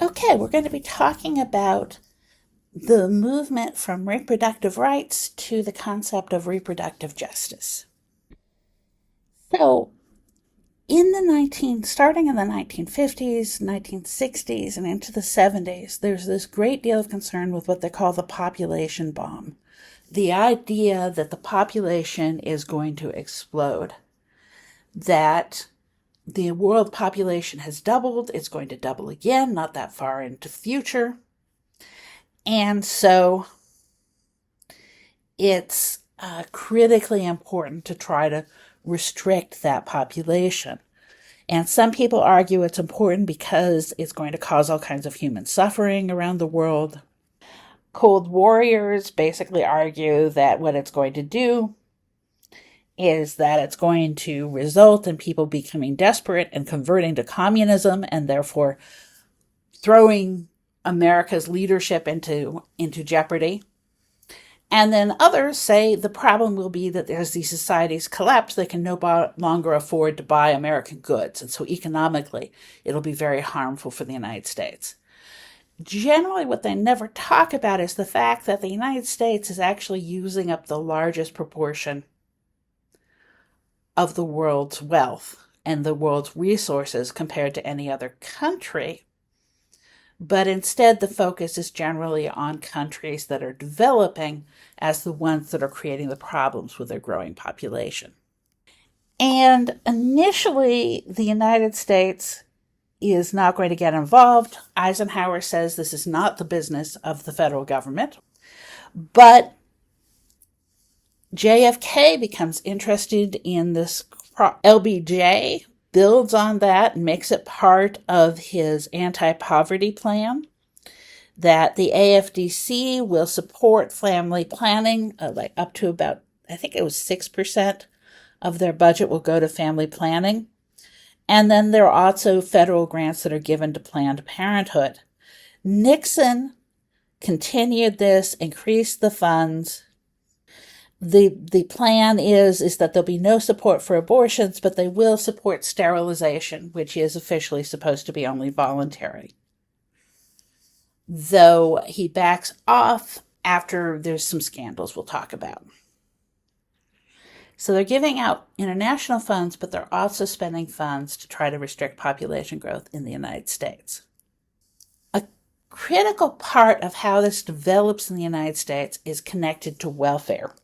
Okay, we're going to be talking about the movement from reproductive rights to the concept of reproductive justice. So, starting in the 1950s, 1960s, and into the 70s, there's this great deal of concern with what they call the population bomb. The idea that the population is going to explode, that the world population has doubled, it's going to double again, not that far into the future. And so it's critically important to try to restrict that population. And some people argue it's important because it's going to cause all kinds of human suffering around the world. Cold warriors basically argue that what it's going to do is that it's going to result in people becoming desperate and converting to communism and therefore throwing America's leadership into jeopardy. And then others say the problem will be that as these societies collapse, they can no longer afford to buy American goods. And so economically, it'll be very harmful for the United States. Generally, what they never talk about is the fact that the United States is actually using up the largest proportion of the world's wealth and the world's resources compared to any other country. But instead, the focus is generally on countries that are developing as the ones that are creating the problems with their growing population. And initially, the United States is not going to get involved. Eisenhower says this is not the business of the federal government. But JFK becomes interested in this. LBJ builds on that and makes it part of his anti-poverty plan, that the AFDC will support family planning, like up to about, I think it was 6% of their budget will go to family planning. And then there are also federal grants that are given to Planned Parenthood. Nixon continued this, increased the funds. The plan is that there'll be no support for abortions, but they will support sterilization, which is officially supposed to be only voluntary. Though he backs off after there's some scandals we'll talk about. So they're giving out international funds, but they're also spending funds to try to restrict population growth in the United States. A critical part of how this develops in the United States is connected to welfare.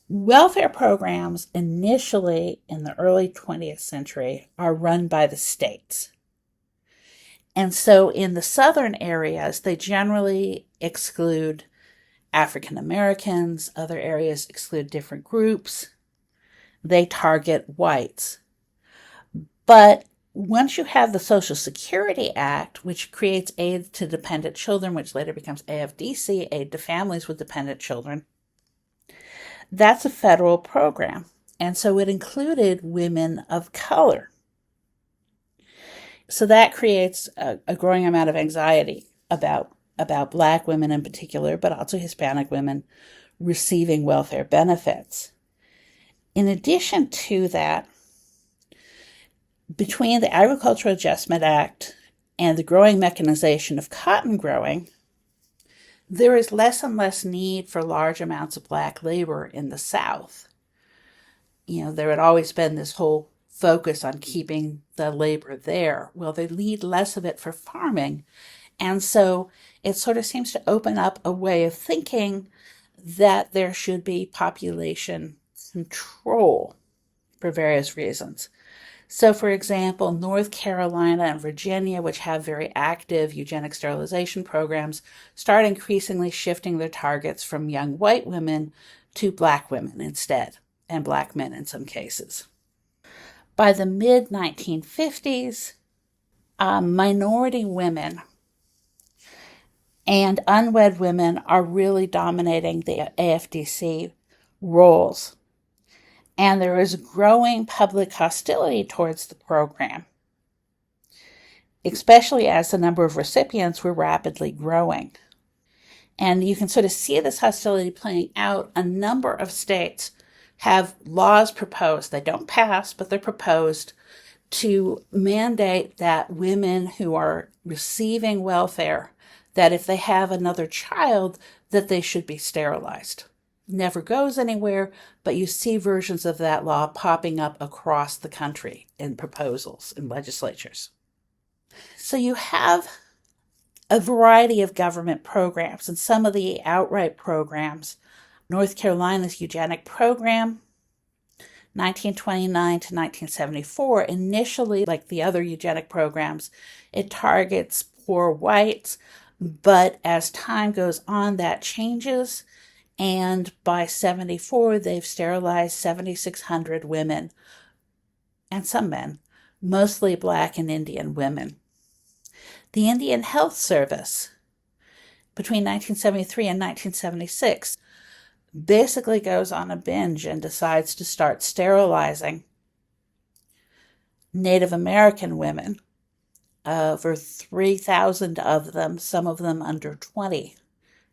Welfare programs initially in the early 20th century are run by the states. And so in the southern areas, they generally exclude African Americans. Other areas exclude different groups. They target whites. But once you have the Social Security Act, which creates aid to dependent children, which later becomes AFDC, aid to families with dependent children, that's a federal program. And so it included women of color. So that creates a growing amount of anxiety about Black women in particular, but also Hispanic women receiving welfare benefits. In addition to that, between the Agricultural Adjustment Act and the growing mechanization of cotton growing, there is less and less need for large amounts of Black labor in the South. There had always been this whole focus on keeping the labor there. Well, they need less of it for farming. And so it sort of seems to open up a way of thinking that there should be population control for various reasons. So, for example, North Carolina and Virginia, which have very active eugenic sterilization programs, start increasingly shifting their targets from young white women to Black women instead, and Black men in some cases. By the mid-1950s, minority women and unwed women are really dominating the AFDC roles. And there is growing public hostility towards the program, especially as the number of recipients were rapidly growing. And you can sort of see this hostility playing out. A number of states have laws proposed. They don't pass, but they're proposed to mandate that women who are receiving welfare, that if they have another child, that they should be sterilized. Never goes anywhere, but you see versions of that law popping up across the country in proposals in legislatures. So you have a variety of government programs, and some of the outright programs. North Carolina's eugenic program, 1929 to 1974, initially, like the other eugenic programs, it targets poor whites, but as time goes on, that changes, and by 74, they've sterilized 7,600 women, and some men, mostly Black and Indian women. The Indian Health Service, between 1973 and 1976, basically goes on a binge and decides to start sterilizing Native American women, over 3,000 of them, some of them under 20.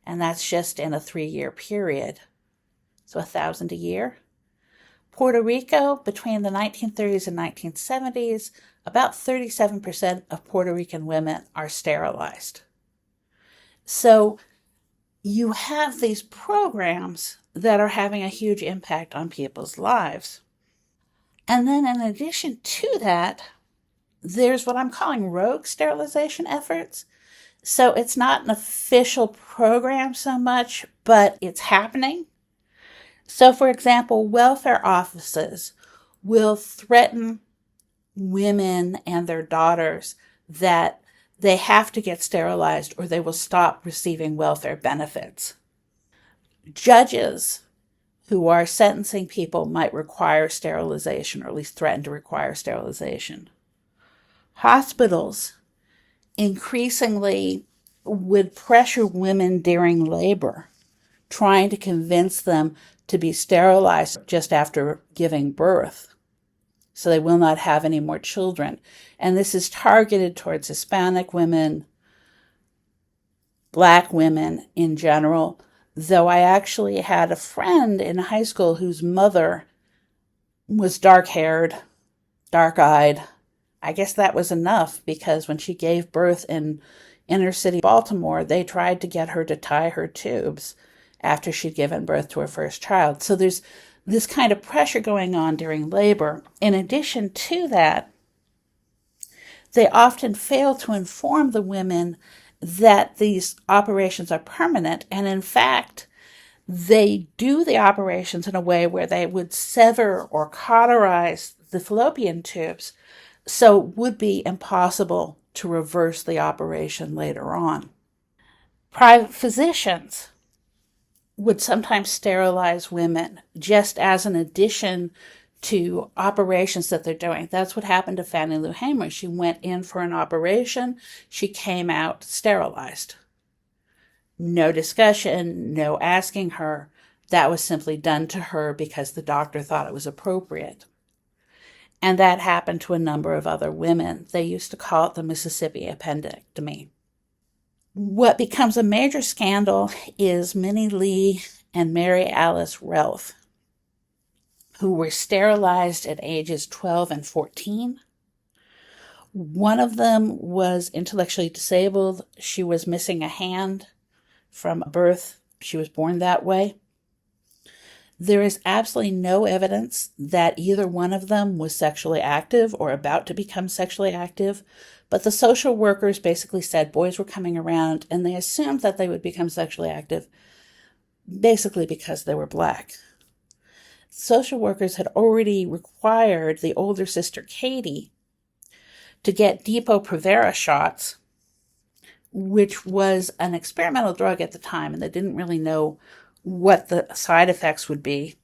And that's just in a 3-year period. So 1,000 a year. Puerto Rico, between the 1930s and 1970s, about 37% of Puerto Rican women are sterilized. So you have these programs that are having a huge impact on people's lives. And then in addition to that, there's what I'm calling rogue sterilization efforts. So it's not an official program so much, but it's happening. So for example, welfare offices will threaten women and their daughters that they have to get sterilized or they will stop receiving welfare benefits. Judges who are sentencing people might require sterilization, or at least threaten to require sterilization. Hospitals increasingly would pressure women during labor, trying to convince them to be sterilized just after giving birth, so they will not have any more children. And this is targeted towards Hispanic women, Black women in general, though I actually had a friend in high school whose mother was dark-haired, dark-eyed. I guess that was enough, because when she gave birth in inner city Baltimore, they tried to get her to tie her tubes after she'd given birth to her first child. So there's this kind of pressure going on during labor. In addition to that, they often fail to inform the women that these operations are permanent. And in fact, they do the operations in a way where they would sever or cauterize the fallopian tubes, so it would be impossible to reverse the operation later on. Private physicians would sometimes sterilize women just as an addition to operations that they're doing. That's what happened to Fannie Lou Hamer. She went in for an operation. She came out sterilized. No discussion, no asking her. That was simply done to her because the doctor thought it was appropriate. And that happened to a number of other women. They used to call it the Mississippi appendectomy. What becomes a major scandal is Minnie Lee and Mary Alice Relf, who were sterilized at ages 12 and 14. One of them was intellectually disabled. She was missing a hand from birth. She was born that way. There is absolutely no evidence that either one of them was sexually active or about to become sexually active, but the social workers basically said boys were coming around and they assumed that they would become sexually active basically because they were Black. Social workers had already required the older sister, Katie, to get Depo-Provera shots, which was an experimental drug at the time, and they didn't really know what the side effects would be.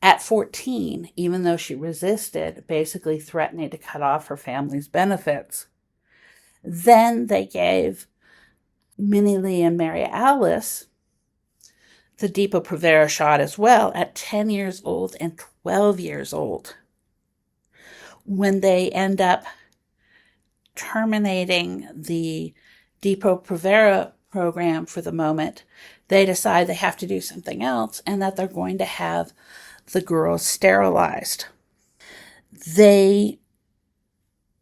At 14, even though she resisted, basically threatening to cut off her family's benefits. Then they gave Minnie Lee and Mary Alice the Depo-Provera shot as well at 10 years old and 12 years old. When they end up terminating the Depo-Provera program for the moment, they decide they have to do something else and that they're going to have the girls sterilized. They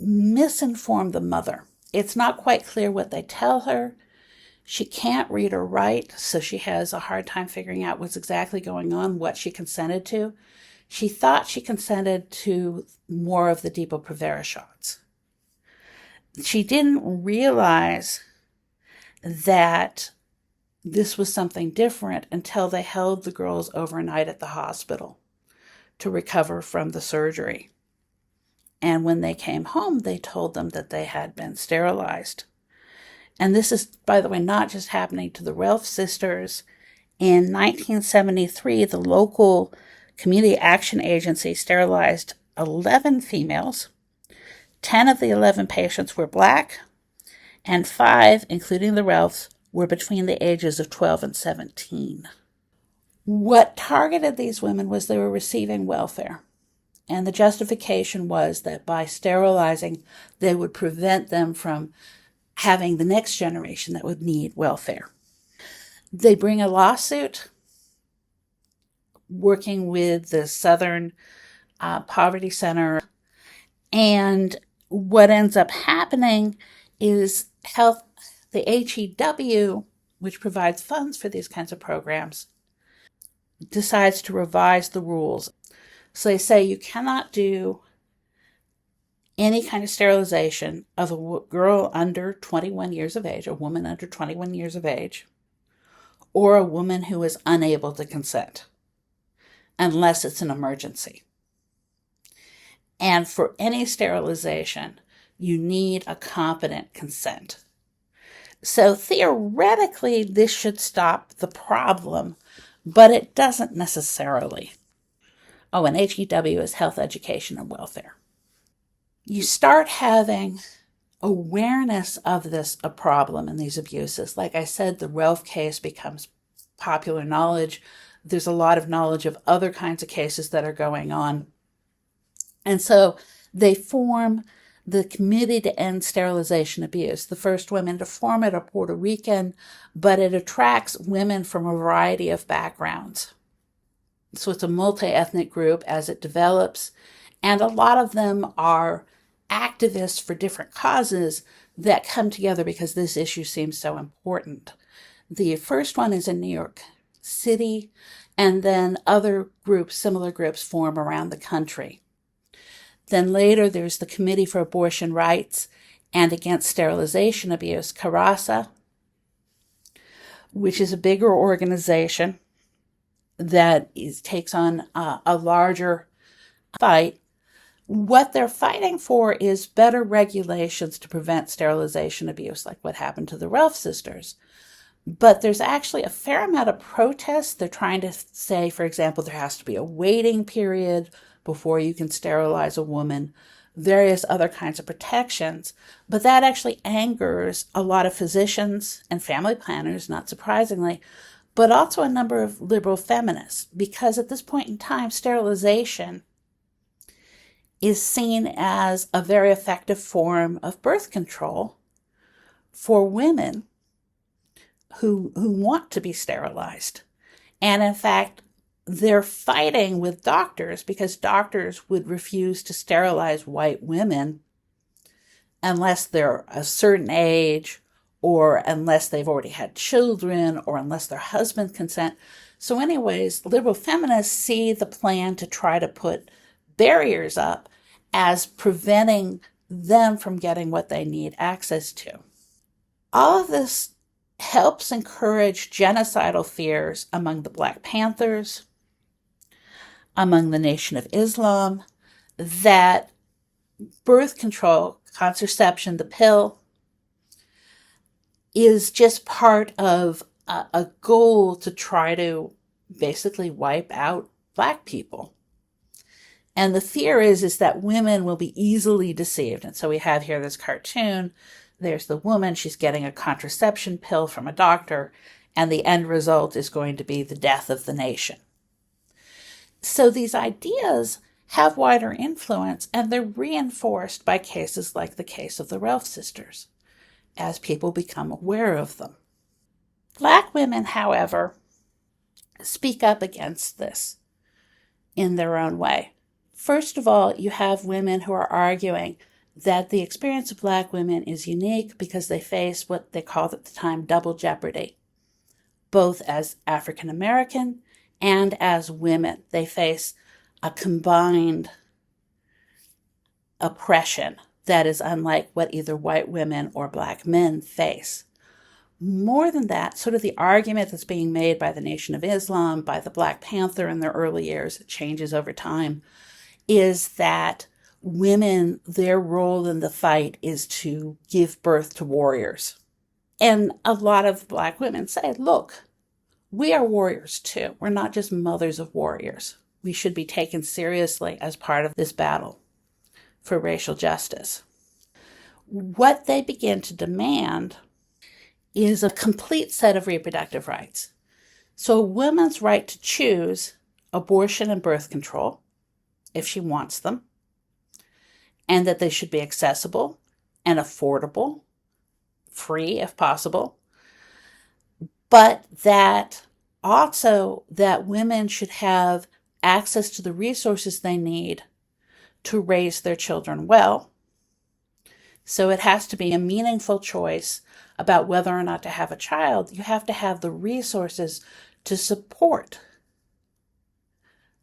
misinform the mother. It's not quite clear what they tell her. She can't read or write, so she has a hard time figuring out what's exactly going on, what she consented to. She thought she consented to more of the Depo-Provera shots. She didn't realize that this was something different until they held the girls overnight at the hospital to recover from the surgery. And when they came home, they told them that they had been sterilized. And this is, by the way, not just happening to the Relf sisters. In 1973, the local Community Action Agency sterilized 11 females. 10 of the 11 patients were Black, and 5, including the Relfs, were between the ages of 12 and 17. What targeted these women was they were receiving welfare. And the justification was that by sterilizing, they would prevent them from having the next generation that would need welfare. They bring a lawsuit working with the Southern Poverty Center. And what ends up happening is the HEW, which provides funds for these kinds of programs, decides to revise the rules. So they say you cannot do any kind of sterilization of a girl under 21 years of age, a woman under 21 years of age, or a woman who is unable to consent, unless it's an emergency. And for any sterilization, you need a competent consent. So theoretically, this should stop the problem, but it doesn't necessarily. Oh, and HEW is health, education, and welfare. You start having awareness of this a problem and these abuses. Like I said, the Relf case becomes popular knowledge. There's a lot of knowledge of other kinds of cases that are going on. And so they form the Committee to End Sterilization Abuse. The first women to form it are Puerto Rican, but it attracts women from a variety of backgrounds. So it's a multi-ethnic group as it develops, and a lot of them are activists for different causes that come together because this issue seems so important. The first one is in New York City, and then other groups, similar groups, form around the country. Then later there's the Committee for Abortion Rights and Against Sterilization Abuse, CARASA, which is a bigger organization that takes on a larger fight. What they're fighting for is better regulations to prevent sterilization abuse, like what happened to the Relf sisters. But there's actually a fair amount of protests. They're trying to say, for example, there has to be a waiting period before you can sterilize a woman, various other kinds of protections. But that actually angers a lot of physicians and family planners, not surprisingly, but also a number of liberal feminists, because at this point in time, sterilization is seen as a very effective form of birth control for women who want to be sterilized. And in fact, they're fighting with doctors because doctors would refuse to sterilize white women unless they're a certain age, or unless they've already had children, or unless their husband consent. So anyways, liberal feminists see the plan to try to put barriers up as preventing them from getting what they need access to. All of this helps encourage genocidal fears among the Black Panthers, among the Nation of Islam, that birth control, contraception, the pill, is just part of a goal to try to basically wipe out Black people. And the fear is that women will be easily deceived. And so we have here this cartoon. There's the woman. She's getting a contraception pill from a doctor. And the end result is going to be the death of the nation. So these ideas have wider influence, and they're reinforced by cases like the case of the Relf sisters, as people become aware of them. Black women, however, speak up against this in their own way. First of all, you have women who are arguing that the experience of Black women is unique because they face what they called at the time double jeopardy, both as African American and as women. They face a combined oppression that is unlike what either white women or Black men face. More than that, sort of the argument that's being made by the Nation of Islam, by the Black Panther in their early years, it changes over time, is that women, their role in the fight is to give birth to warriors. And a lot of Black women say, look, we are warriors too. We're not just mothers of warriors. We should be taken seriously as part of this battle for racial justice. What they begin to demand is a complete set of reproductive rights. So a woman's right to choose abortion and birth control, if she wants them, and that they should be accessible and affordable, free if possible, but that also that women should have access to the resources they need to raise their children well. So it has to be a meaningful choice about whether or not to have a child. You have to have the resources to support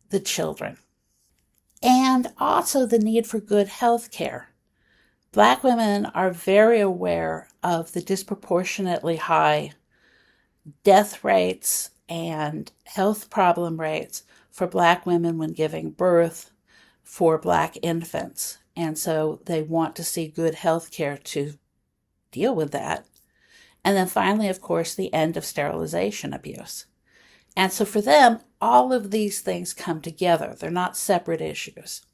the children. And also the need for good health care. Black women are very aware of the disproportionately high death rates and health problem rates for Black women when giving birth, for Black infants. And so they want to see good health care to deal with that. And then finally, of course, the end of sterilization abuse. And so for them, all of these things come together. They're not separate issues.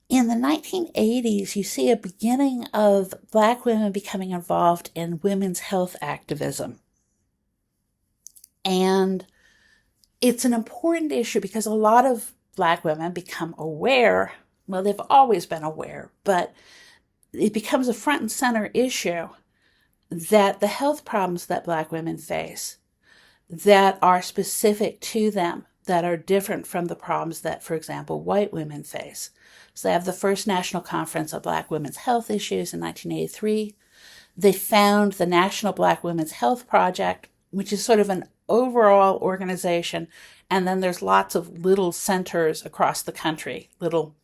In the 1980s, you see a beginning of Black women becoming involved in women's health activism. And it's an important issue because a lot of Black women become aware, well, they've always been aware, but it becomes a front and center issue that the health problems that Black women face that are specific to them, that are different from the problems that, for example, white women face. So they have the first National Conference of Black Women's Health Issues in 1983. They found the National Black Women's Health Project, which is sort of an overall organization, and then there's lots of little centers across the country, little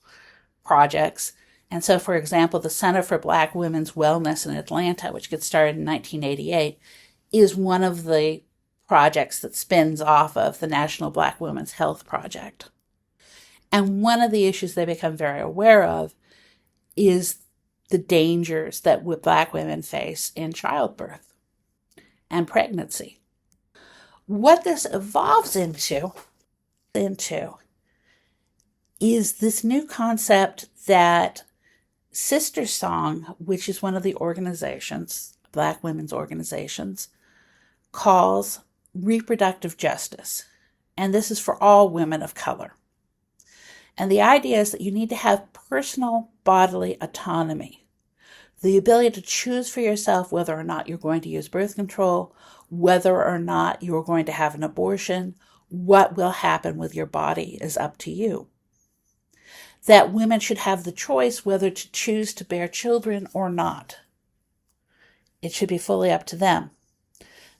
projects. And so, for example, the Center for Black Women's Wellness in Atlanta, which gets started in 1988, is one of the projects that spins off of the National Black Women's Health Project. And one of the issues they become very aware of is the dangers that Black women face in childbirth and pregnancy. What this evolves into is this new concept that Sister Song, which is one of the organizations, Black women's organizations, calls reproductive justice. And this is for all women of color. And the idea is that you need to have personal bodily autonomy, the ability to choose for yourself whether or not you're going to use birth control, whether or not you're going to have an abortion, what will happen with your body is up to you. That women should have the choice whether to choose to bear children or not. It should be fully up to them.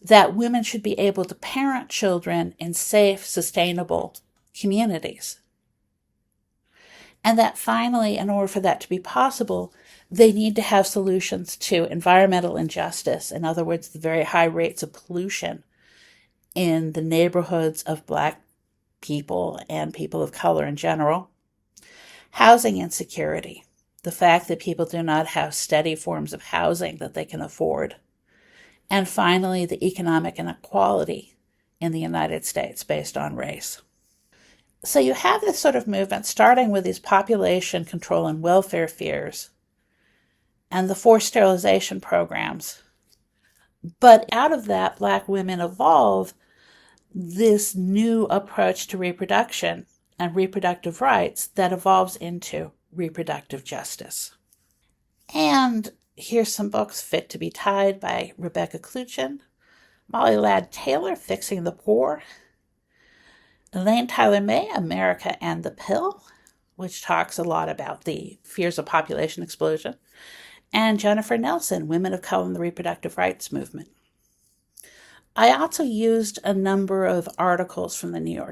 That women should be able to parent children in safe, sustainable communities. And that finally, in order for that to be possible, they need to have solutions to environmental injustice. In other words, the very high rates of pollution in the neighborhoods of Black people and people of color in general. Housing insecurity, the fact that people do not have steady forms of housing that they can afford. And finally, the economic inequality in the United States based on race. So you have this sort of movement starting with these population control and welfare fears and the forced sterilization programs. But out of that, Black women evolve this new approach to reproduction and reproductive rights that evolves into reproductive justice. And here's some books: Fit to be Tied by Rebecca Kluchin, Molly Ladd Taylor, Fixing the Poor, Elaine Tyler May, America and the Pill, which talks a lot about the fears of population explosion, and Jennifer Nelson, Women of Color in the Reproductive Rights Movement. I also used a number of articles from the New York